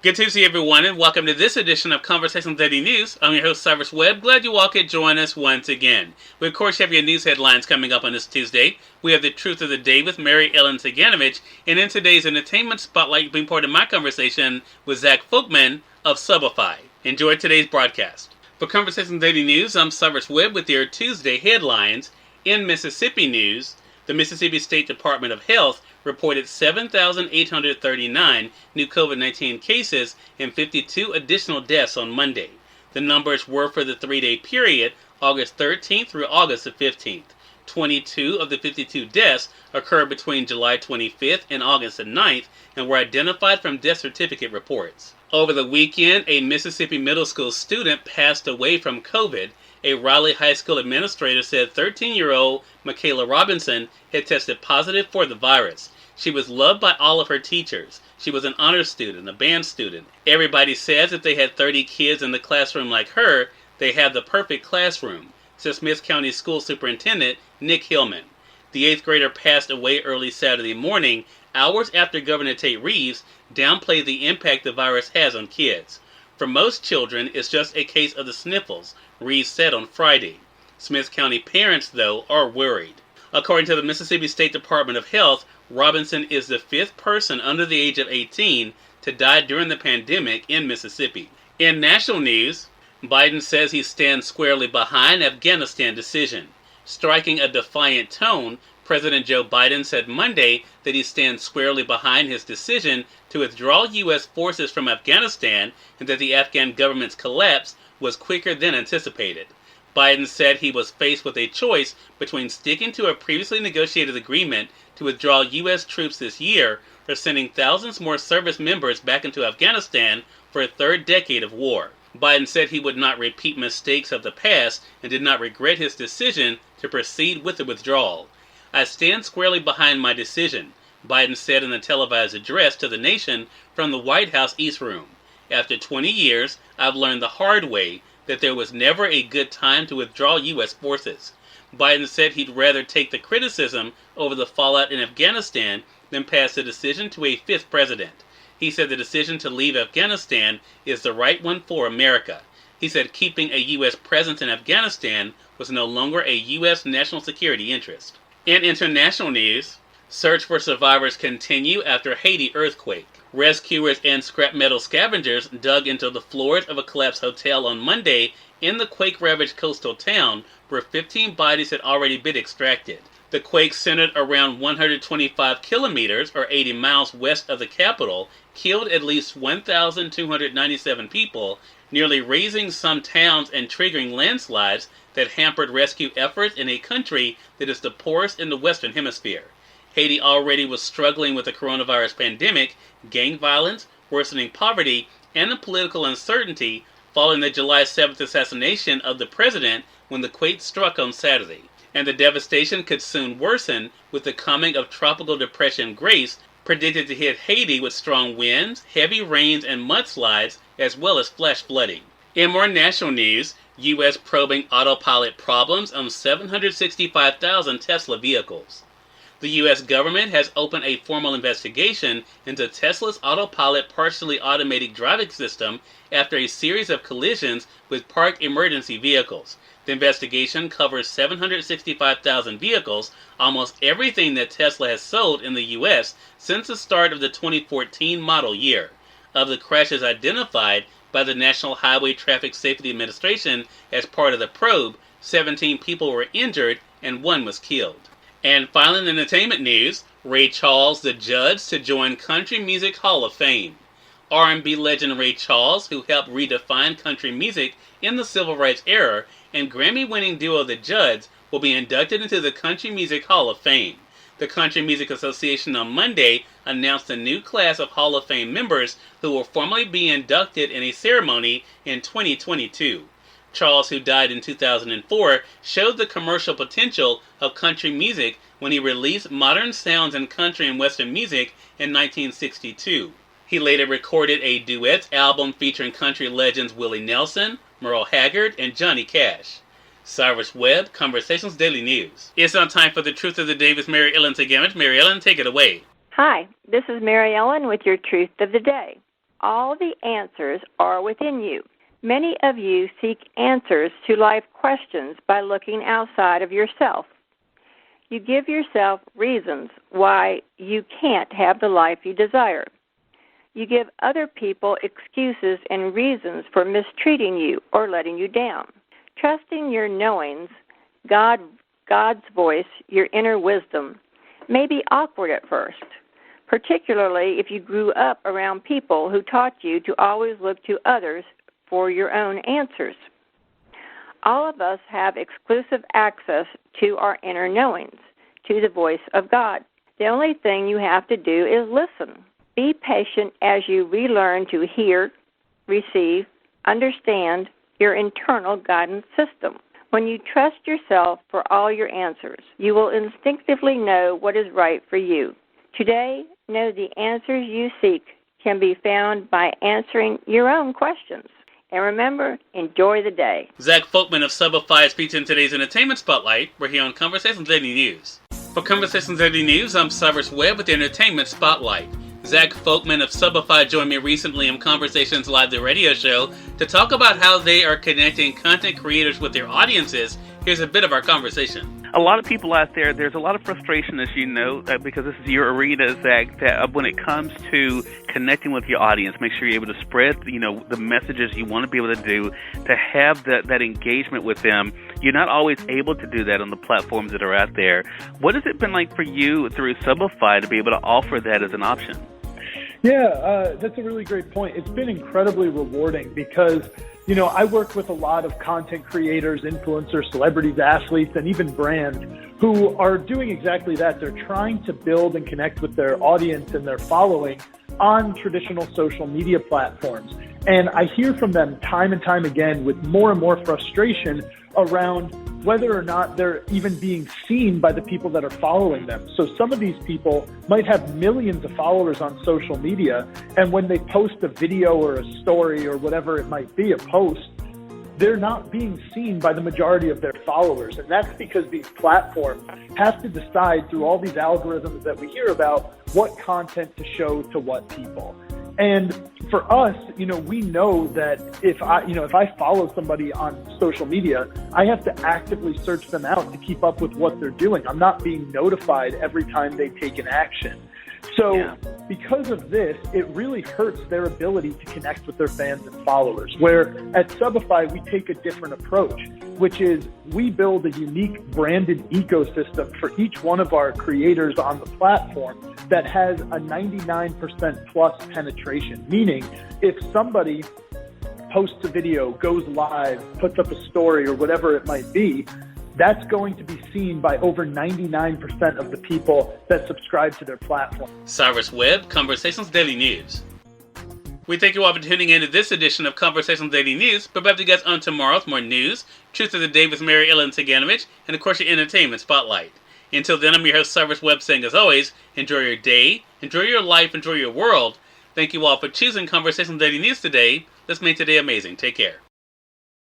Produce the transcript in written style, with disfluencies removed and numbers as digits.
Good to see everyone, and welcome to this edition of Conversations Daily News. I'm your host, Cyrus Webb. Glad you all could join us once again. We, of course, have your news headlines coming up on this Tuesday. We have the Truth of the Day with Mary Ellen Ciganovich, and in today's Entertainment Spotlight, being part of my conversation with Zak Folkman of Subify. Enjoy today's broadcast. For Conversations Daily News, I'm Cyrus Webb with your Tuesday headlines. In Mississippi news, the Mississippi State Department of Health reported 7,839 new COVID-19 cases and 52 additional deaths on Monday. The numbers were for the three-day period, August 13th through August 15th. 22 of the 52 deaths occurred between July 25th and August 9th and were identified from death certificate reports. Over the weekend, a Mississippi middle school student passed away from COVID. A Raleigh High School administrator said 13-year-old Michaela Robinson had tested positive for the virus. She was loved by all of her teachers. She was an honor student, a band student. Everybody says if they had 30 kids in the classroom like her, they have the perfect classroom, said Smith County School Superintendent Nick Hillman. The 8th grader passed away early Saturday morning, hours after Governor Tate Reeves downplayed the impact the virus has on kids. For most children, it's just a case of the sniffles, Reeves said on Friday. Smith County parents, though, are worried. According to the Mississippi State Department of Health, Robinson is the 5th person under the age of 18 to die during the pandemic in Mississippi. In national news, Biden says he stands squarely behind Afghanistan decision. Striking a defiant tone, President Joe Biden said Monday that he stands squarely behind his decision to withdraw U.S. forces from Afghanistan and that the Afghan government's collapse was quicker than anticipated. Biden said he was faced with a choice between sticking to a previously negotiated agreement to withdraw U.S. troops this year or sending thousands more service members back into Afghanistan for a third decade of war. Biden said he would not repeat mistakes of the past and did not regret his decision to proceed with the withdrawal. I stand squarely behind my decision, Biden said in a televised address to the nation from the White House East Room. After 20 years, I've learned the hard way that there was never a good time to withdraw U.S. forces. Biden said he'd rather take the criticism over the fallout in Afghanistan than pass the decision to a 5th president. He said the decision to leave Afghanistan is the right one for America. He said keeping a U.S. presence in Afghanistan was no longer a U.S. national security interest. In international news, search for survivors continue after Haiti earthquake. Rescuers and scrap metal scavengers dug into the floors of a collapsed hotel on Monday in the quake-ravaged coastal town where 15 bodies had already been extracted. The quake, centered around 125 kilometers or 80 miles west of the capital, killed at least 1,297 people, nearly razing some towns and triggering landslides that hampered rescue efforts in a country that is the poorest in the Western Hemisphere. Haiti already was struggling with the coronavirus pandemic, gang violence, worsening poverty, and the political uncertainty following the July 7th assassination of the president when the quake struck on Saturday. And the devastation could soon worsen with the coming of Tropical Depression Grace, predicted to hit Haiti with strong winds, heavy rains, and mudslides, as well as flash flooding. In more national news, U.S. probing autopilot problems on 765,000 Tesla vehicles. The U.S. government has opened a formal investigation into Tesla's autopilot partially automated driving system after a series of collisions with parked emergency vehicles. The investigation covers 765,000 vehicles, almost everything that Tesla has sold in the U.S. since the start of the 2014 model year. Of the crashes identified by the National Highway Traffic Safety Administration as part of the probe, 17 people were injured and 1 was killed. And finally, in entertainment news, Ray Charles the Judge to join Country Music Hall of Fame. R&B legend Ray Charles, who helped redefine country music in the Civil Rights era, and Grammy-winning duo The Judds will be inducted into the Country Music Hall of Fame. The Country Music Association on Monday announced a new class of Hall of Fame members who will formally be inducted in a ceremony in 2022. Charles, who died in 2004, showed the commercial potential of country music when he released Modern Sounds in Country and Western Music in 1962. He later recorded a duets album featuring country legends Willie Nelson, Merle Haggard, and Johnny Cash. Cyrus Webb, Conversations Daily News. It's now time for the Truth of the Day with Mary Ellen Ciganovich. Mary Ellen, take it away. Hi, this is Mary Ellen with your Truth of the Day. all the answers are within you. Many of you seek answers to life questions by looking outside of yourself. You give yourself reasons why you can't have the life you desire. You give other people excuses and reasons for mistreating you or letting you down. Trusting your knowings, God's voice, your inner wisdom, may be awkward at first, particularly if you grew up around people who taught you to always look to others for your own answers. All of us have exclusive access to our inner knowings, to the voice of God. The only thing you have to do is listen. Be patient as you relearn to hear, receive, understand your internal guidance system. When you trust yourself for all your answers, you will instinctively know what is right for you. Today, know the answers you seek can be found by answering your own questions. And remember, enjoy the day. Zak Folkman of Subify is featured in today's Entertainment Spotlight. We're here on Conversations Daily News. For Conversations Daily News, I'm Cyrus Webb with the Entertainment Spotlight. Zak Folkman of Subify joined me recently on Conversations Live, the radio show, to talk about how they are connecting content creators with their audiences. Here's a bit of our conversation. A lot of people out there, there's a lot of frustration, as you know, because this is your arena, Zak, that when it comes to connecting with your audience, make sure you're able to spread, the messages you want to be able to do, to have that engagement with them. You're not always able to do that on the platforms that are out there. What has it been like for you through Subify to be able to offer that as an option? Yeah, that's a really great point. It's been incredibly rewarding because, I work with a lot of content creators, influencers, celebrities, athletes, and even brands who are doing exactly that. They're trying to build and connect with their audience and their following on traditional social media platforms. And I hear from them time and time again with more and more frustration around whether or not they're even being seen by the people that are following them. So some of these people might have millions of followers on social media, and when they post a video or a story or whatever it might be, a post, they're not being seen by the majority of their followers. And that's because these platforms have to decide through all these algorithms that we hear about what content to show to what people. And for us, we know that if I follow somebody on social media, I have to actively search them out to keep up with what they're doing. I'm not being notified every time they take an action. So because of this, it really hurts their ability to connect with their fans and followers, where at Subify, we take a different approach, which is we build a unique branded ecosystem for each one of our creators on the platform that has a 99% plus penetration, meaning if somebody posts a video, goes live, puts up a story or whatever it might be, that's going to be seen by over 99% of the people that subscribe to their platform. Cyrus Webb, Conversations Daily News. We thank you all for tuning in to this edition of Conversations Daily News. But back to you guys on tomorrow with more news, Truth of the Day with Mary Ellen Ciganovich, and of course your Entertainment Spotlight. Until then, I'm your host Cyrus Webb saying, as always, enjoy your day, enjoy your life, enjoy your world. Thank you all for choosing Conversations Daily News today. Let's make today amazing. Take care.